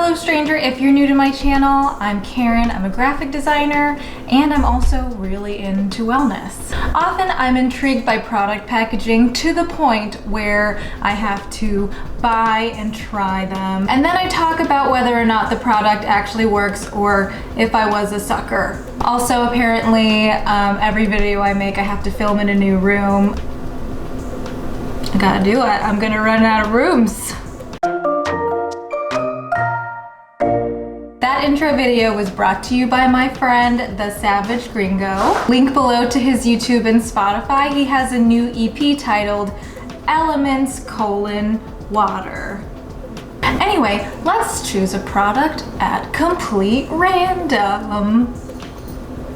Hello stranger, if you're new to my channel, I'm Karen, I'm a graphic designer, and I'm also really into wellness. Often I'm intrigued by product packaging to the point where I have to buy and try them. And then I talk about whether or not the product actually works or if I was a sucker. Also, apparently, every video I make I have to film in a new room. I gotta do it, I'm gonna run out of rooms. That intro video was brought to you by my friend, TheSavageGringo. Link below to his YouTube and Spotify. He has a new EP titled Elements: Water. Anyway, let's choose a product at complete random.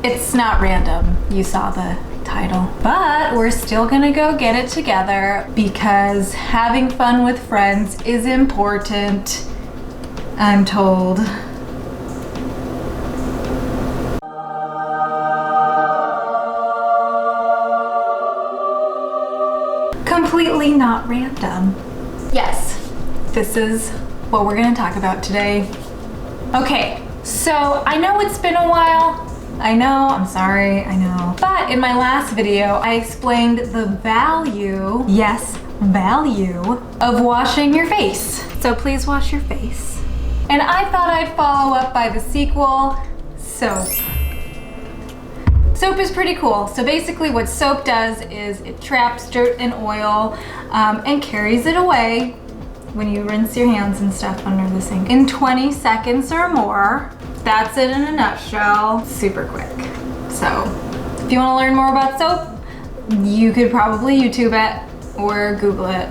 It's not random, you saw the title. But we're still gonna go get it together because having fun with friends is important, I'm told. Completely not random. Yes, this is what we're gonna talk about today. Okay, so I know it's been a while. I know, I'm sorry, I know. But in my last video, I explained the value, yes, value, of washing your face. So please wash your face. And I thought I'd follow up by the sequel, soap. Soap is pretty cool. So basically what soap does is it traps dirt and oil and carries it away when you rinse your hands and stuff under the sink in 20 seconds or more. That's it in a nutshell. Super quick. So if you want to learn more about soap, you could probably YouTube it or Google it.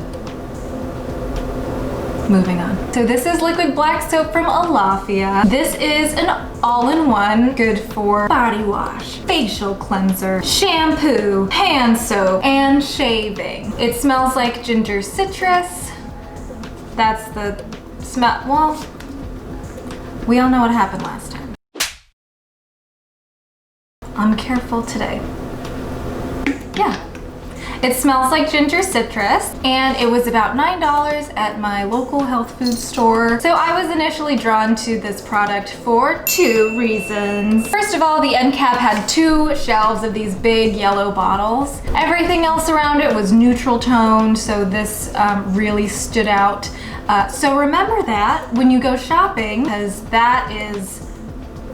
Moving on. So this is liquid black soap from Alaffia. This is an all-in-one, good for body wash, facial cleanser, shampoo, hand soap, and shaving. It smells like ginger citrus. That's the smell. Well, we all know what happened last time. I'm careful today. Yeah. It smells like ginger citrus, and it was about $9 at my local health food store. So I was initially drawn to this product for two reasons. First of all, the end cap had two shelves of these big yellow bottles. Everything else around it was neutral toned, so this really stood out. So remember that when you go shopping, because that is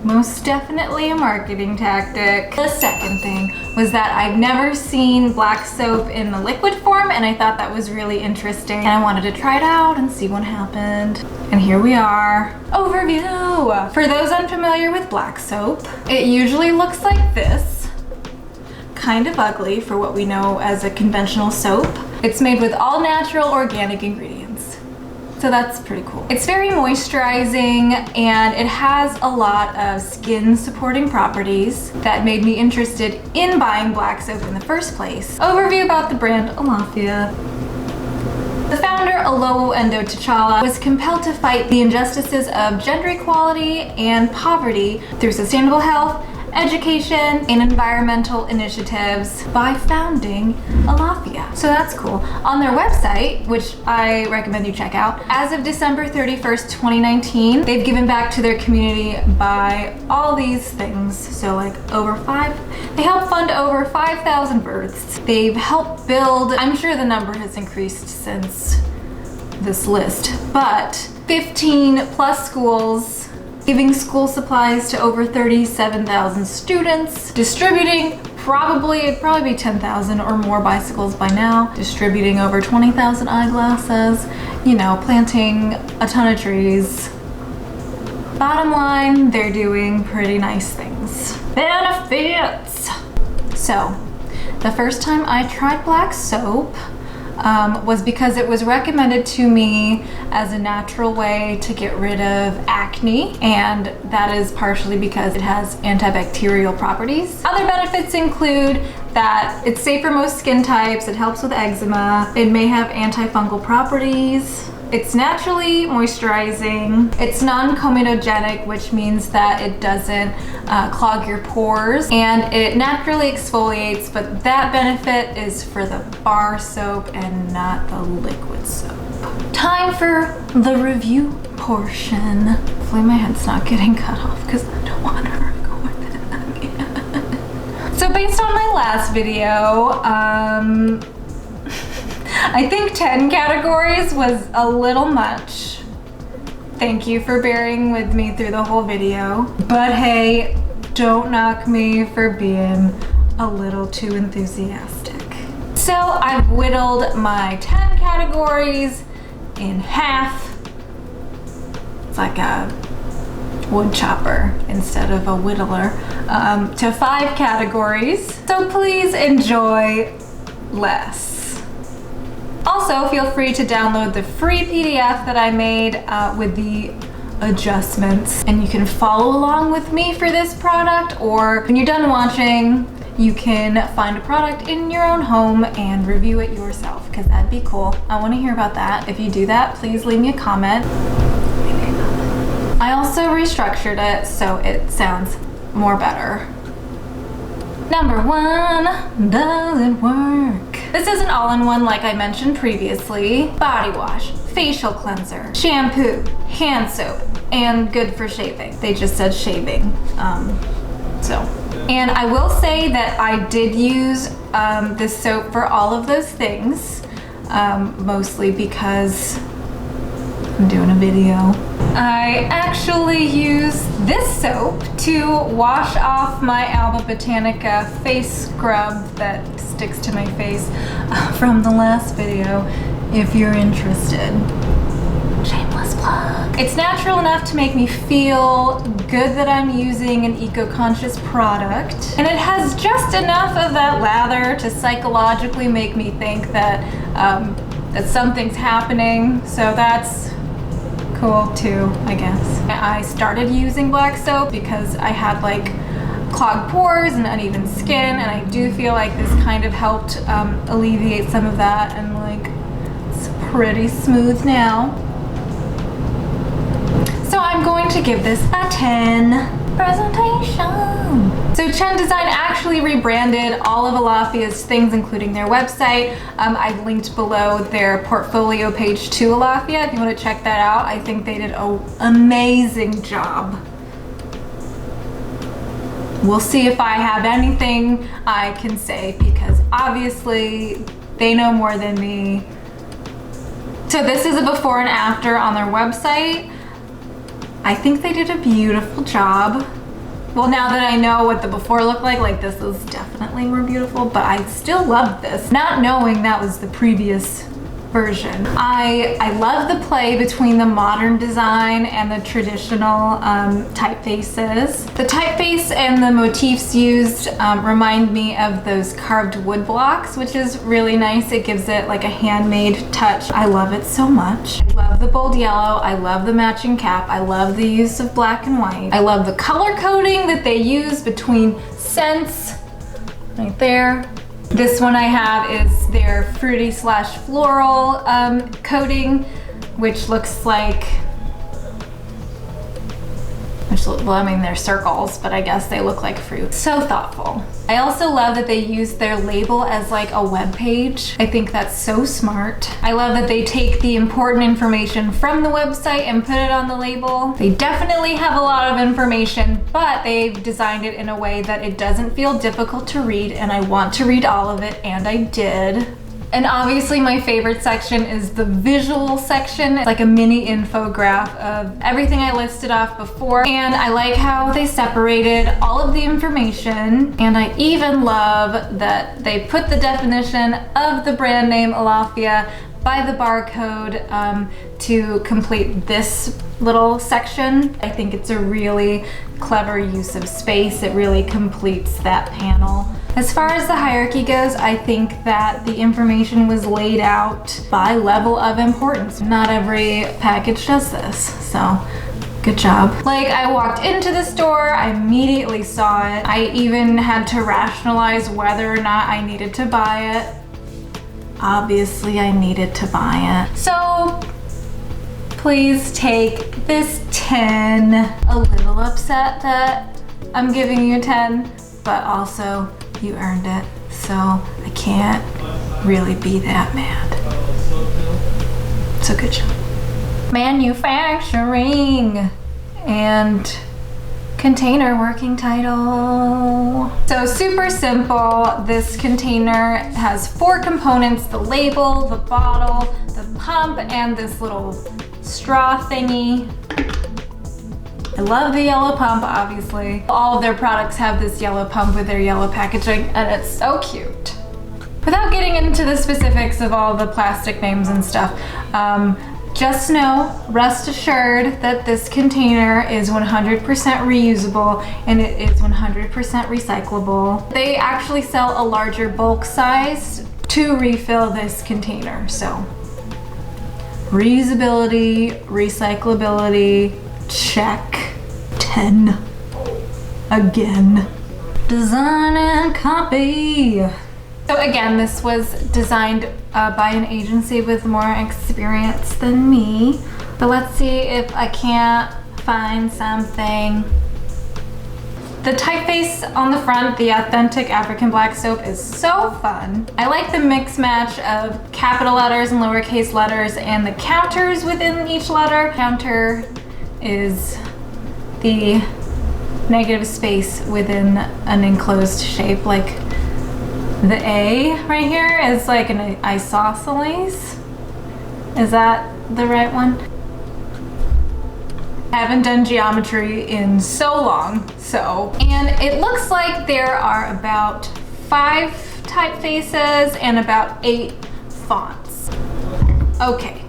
most definitely a marketing tactic. The second thing was that I've never seen black soap in the liquid form, and I thought that was really interesting, and I wanted to try it out and see what happened. And here we are. Overview. For those unfamiliar with black soap, it usually looks like this. Kind of ugly for what we know as a conventional soap. It's made with all natural organic ingredients. So that's pretty cool. It's very moisturizing, and it has a lot of skin supporting properties that made me interested in buying black soap in the first place. Overview about the brand Alaffia. The founder, Alowo Endo T'Challa, was compelled to fight the injustices of gender equality and poverty through sustainable health, education, and environmental initiatives by founding Alaffia. So that's cool. On their website, which I recommend you check out, as of December 31st, 2019, they've given back to their community by all these things. So like they helped fund over 5,000 births. They've helped build, I'm sure the number has increased since this list, but 15 plus schools, giving school supplies to over 37,000 students, distributing it'd probably be 10,000 or more bicycles by now, distributing over 20,000 eyeglasses, you know, planting a ton of trees. Bottom line, they're doing pretty nice things. Benefits! So, the first time I tried black soap was because it was recommended to me as a natural way to get rid of acne, and that is partially because it has antibacterial properties. Other benefits include that it's safe for most skin types, it helps with eczema, it may have antifungal properties, it's naturally moisturizing, it's non-comedogenic, which means that it doesn't clog your pores, and it naturally exfoliates, but that benefit is for the bar soap and not the liquid soap. Time for the review portion. Hopefully my head's not getting cut off because I don't want her to go with it again. So based on my last video, I think 10 categories was a little much. Thank you for bearing with me through the whole video. But hey, don't knock me for being a little too enthusiastic. So I've whittled my 10 categories in half. It's like a wood chopper instead of a whittler, to 5 categories. So please enjoy less. Also, feel free to download the free PDF that I made with the adjustments, and you can follow along with me for this product, or when you're done watching, you can find a product in your own home and review it yourself, because that'd be cool. I want to hear about that. If you do that, please leave me a comment. I also restructured it so it sounds more better. Number 1, does it work? This is an all-in-one like I mentioned previously. Body wash, facial cleanser, shampoo, hand soap, and good for shaving. They just said shaving, And I will say that I did use this soap for all of those things, mostly because I'm doing a video. I actually use this soap to wash off my Alba Botanica face scrub that sticks to my face from the last video, if you're interested. Shameless plug. It's natural enough to make me feel good that I'm using an eco-conscious product, and it has just enough of that lather to psychologically make me think that that something's happening, so that's cool too, I guess. I started using black soap because I had like clogged pores and uneven skin, and I do feel like this kind of helped alleviate some of that, and like it's pretty smooth now. So I'm going to give this a 10. Presentation. So Chen Design actually rebranded all of Alaffia's things, including their website. I've linked below their portfolio page to Alaffia if you want to check that out. I think they did an amazing job. We'll see if I have anything I can say, because obviously they know more than me. So this is a before and after on their website. I think they did a beautiful job. Well, now that I know what the before looked like this is definitely more beautiful, but I still love this, not knowing that was the previous version. I love the play between the modern design and the traditional typefaces. The typeface and the motifs used remind me of those carved wood blocks, which is really nice. It gives it like a handmade touch. I love it so much. I love the bold yellow. I love the matching cap. I love the use of black and white. I love the color coding that they use between scents right there. This one I have is their fruity / floral coating, which looks like, well, I mean, they're circles, but I guess they look like fruit. So thoughtful. I also love that they use their label as like a web page. I think that's so smart. I love that they take the important information from the website and put it on the label. They definitely have a lot of information, but they've designed it in a way that it doesn't feel difficult to read, and I want to read all of it, and I did. And obviously my favorite section is the visual section. It's like a mini infograph of everything I listed off before. And I like how they separated all of the information. And I even love that they put the definition of the brand name Alaffia by the barcode to complete this little section. I think it's a really clever use of space. It really completes that panel. As far as the hierarchy goes, I think that the information was laid out by level of importance. Not every package does this, so good job. Like, I walked into the store, I immediately saw it. I even had to rationalize whether or not I needed to buy it. Obviously, I needed to buy it. So please take this 10. A little upset that I'm giving you a 10, but also you earned it, so I can't really be that mad. So good job. Manufacturing and container working title. So super simple. This container has 4 components: the label, the bottle, the pump, and this little straw thingy. I love the yellow pump, obviously. All of their products have this yellow pump with their yellow packaging, and it's so cute. Without getting into the specifics of all the plastic names and stuff, just know, rest assured, that this container is 100% reusable and it is 100% recyclable. They actually sell a larger bulk size to refill this container, so reusability, recyclability, check. 10 again. Design and copy. So again, this was designed by an agency with more experience than me. But let's see if I can't find something. The typeface on the front, the authentic African black soap, is so fun. I like the mix match of capital letters and lowercase letters and the counters within each letter. Counter is the negative space within an enclosed shape, like the A right here is like an isosceles. Is that the right one? I haven't done geometry in so long, and it looks like there are about 5 typefaces and about 8 fonts. Okay,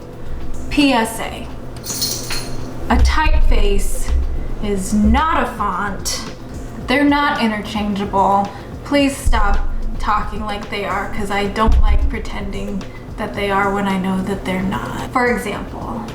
PSA. A typeface is not a font. They're not interchangeable. Please stop talking like they are, because I don't like pretending that they are when I know that they're not. For example,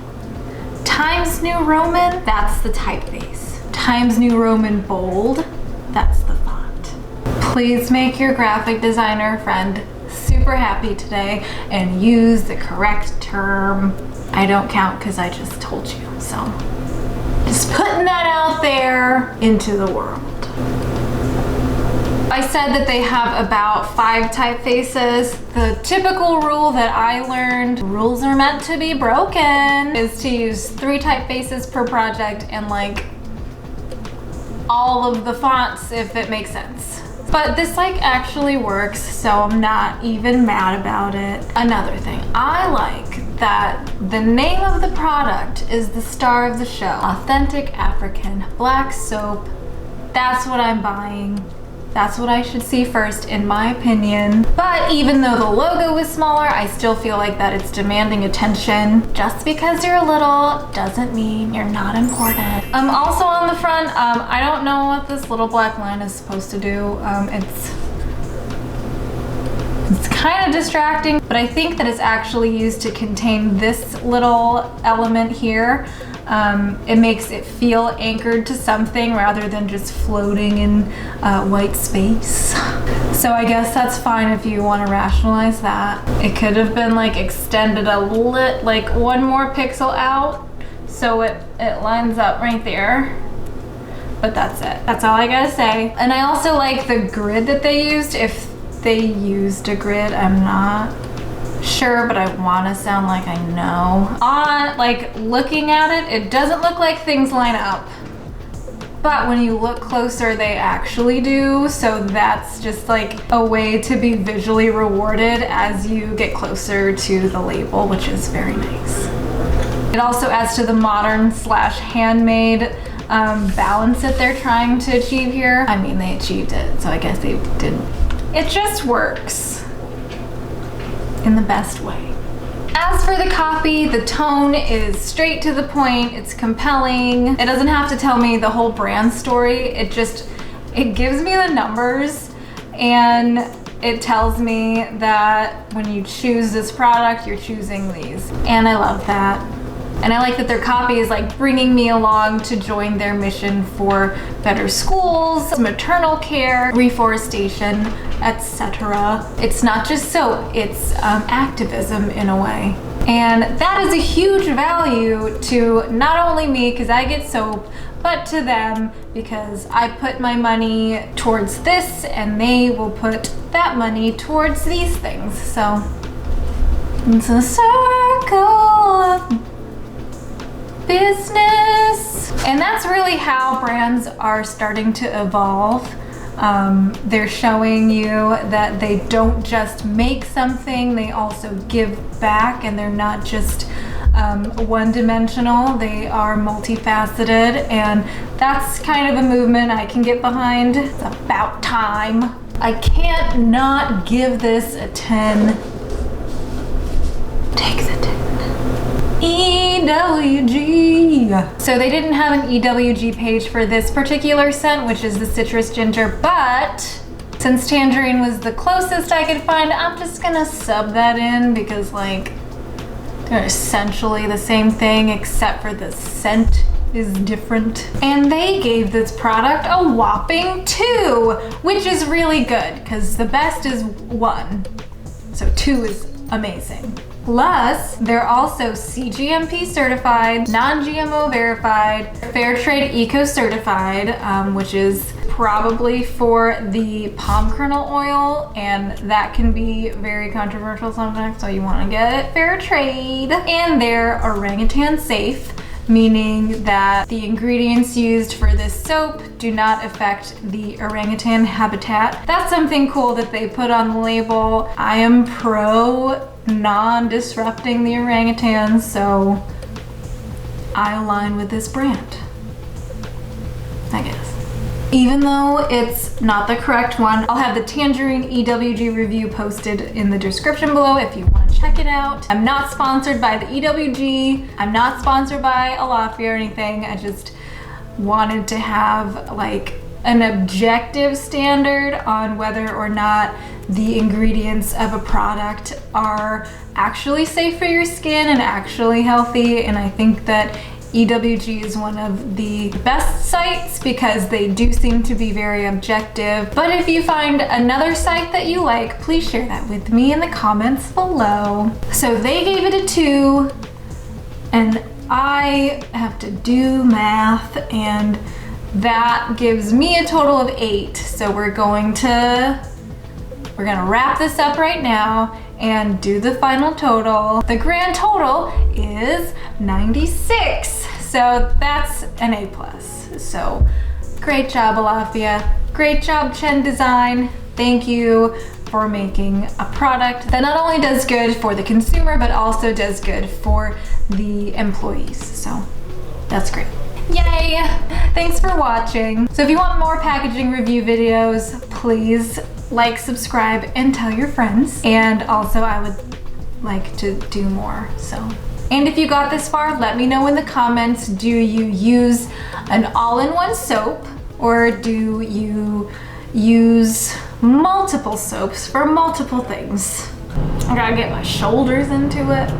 Times New Roman, that's the typeface. Times New Roman bold, that's the font. Please make your graphic designer friend super happy today and use the correct term. I don't count because I just told you, so just putting that out there into the world. I said that they have about 5 typefaces. The typical rule that I learned, rules are meant to be broken, is to use 3 typefaces per project and like all of the fonts if it makes sense. But this like actually works, so I'm not even mad about it. Another thing, I like that the name of the product is the star of the show. Authentic African black soap. That's what I'm buying. That's what I should see first, in my opinion. But even though the logo is smaller, I still feel like that it's demanding attention. Just because you're little doesn't mean you're not important. Also on the front, I don't know what this little black line is supposed to do. It's kind of distracting, but I think that it's actually used to contain this little element here. It makes it feel anchored to something rather than just floating in white space. So I guess that's fine if you want to rationalize that. It could have been like extended like 1 more pixel out so it lines up right there. But that's it. That's all I gotta say. And I also like the grid that they used. If they used a grid, I'm not sure, but I want to sound like I know. Like looking at it, it doesn't look like things line up, but when you look closer, they actually do. So that's just like a way to be visually rewarded as you get closer to the label, which is very nice. It also adds to the modern / handmade balance that they're trying to achieve here. I mean, they achieved it, so I guess they didn't. It just works in the best way. As for the copy, the tone is straight to the point, it's compelling. It doesn't have to tell me the whole brand story, it gives me the numbers and it tells me that when you choose this product, you're choosing these. And I love that. And I like that their copy is like bringing me along to join their mission for better schools, maternal care, reforestation, etc. It's not just soap, it's activism in a way. And that is a huge value to not only me, because I get soap, but to them, because I put my money towards this and they will put that money towards these things. So it's a circle of business. And that's really how brands are starting to evolve. They're showing you that they don't just make something, they also give back, and they're not just one-dimensional. They are multifaceted, and that's kind of a movement I can get behind. It's about time. I can't not give this a 10. Take the 10. EWG. So they didn't have an EWG page for this particular scent, which is the citrus ginger, but since Tangerine was the closest I could find, I'm just gonna sub that in because like they're essentially the same thing except for the scent is different. And they gave this product a whopping 2, which is really good because the best is 1. So 2 is amazing. Plus, they're also CGMP certified, non-GMO verified, fair trade eco certified, which is probably for the palm kernel oil, and that can be very controversial sometimes, so you want to get it fair trade. And they're orangutan safe, meaning that the ingredients used for this soap do not affect the orangutan habitat. That's something cool that they put on the label. I am pro non-disrupting the orangutans, so I align with this brand, I guess. Even though it's not the correct one, I'll have the Tangerine EWG review posted in the description below if you want to check it out. I'm not sponsored by the EWG. I'm not sponsored by Alaffia or anything. I just wanted to have like an objective standard on whether or not the ingredients of a product are actually safe for your skin and actually healthy. And I think that EWG is one of the best sites because they do seem to be very objective. But if you find another site that you like, please share that with me in the comments below. So they gave it a 2, and I have to do math, and that gives me a total of 8. So we're gonna wrap this up right now and do the final total. The grand total is 96. So that's an A+. So great job, Alaffia. Great job, Chen Design. Thank you for making a product that not only does good for the consumer, but also does good for the employees. So that's great. Yay! Thanks for watching. So if you want more packaging review videos, please like, subscribe, and tell your friends. And also I would like to do more, so. And if you got this far, let me know in the comments, do you use an all-in-one soap or do you use multiple soaps for multiple things? I gotta get my shoulders into it.